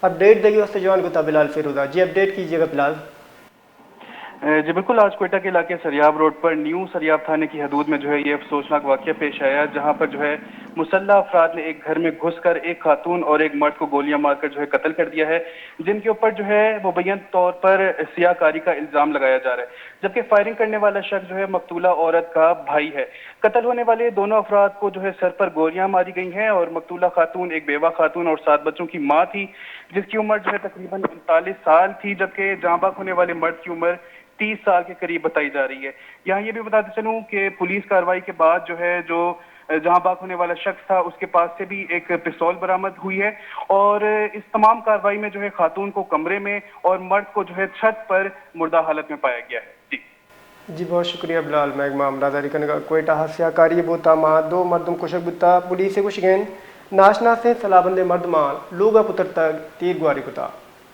Update देगी वस्ते जवान को बिलाल फिरोजा जी, अपडेट कीजिएगा बिलाल। जी बिल्कुल, आज कोयटा के इलाके सरियाब रोड पर न्यू सरियाब थाने की हदूद में जो है ये अफसोसनाक वाक़या पेश आया, जहां पर जो है मुसल्लह अफराद ने एक घर में घुसकर एक खातून और एक मर्द को गोलियां मारकर जो है कत्ल कर दिया है, जिनके ऊपर जो है मुबैयन तौर पर सियाकारी का इल्जाम लगाया जा रहा है, जबकि फायरिंग करने वाला शख्स जो है मकतूला औरत का भाई है। कत्ल होने वाले दोनों अफराद को जो है सर पर गोलियां मारी गई हैं और मकतूला खातून एक बेवा खातून और 7 बच्चों की माँ थी, जिसकी उम्र जो है तकरीबन 39 साल थी, जबकि जाँ बाक होने वाले मर्द की उम्र 30 साल के करीब बताई जा रही है। यहाँ ये भी बताते चलूं कि पुलिस कार्रवाई के बाद जो है जो जहां बाग होने वाला शख्स था उसके पास से भी एक पिस्तौल बरामद हुई है और इस तमाम कार्रवाई में जो है खातून को कमरे में और मर्द को जो है छत पर मुर्दा हालत में पाया गया है। जी बहुत शुक्रिया बिलाल। मैं मामला जारी करने का कोयटा हास्याकारी बोता माँ दो मर्दम कुशक बुता पुलिस से कुछ गेंद नाशना से सलाबंदे मर्द माल लोगा पुत्र तक तीर गुआरी कुता।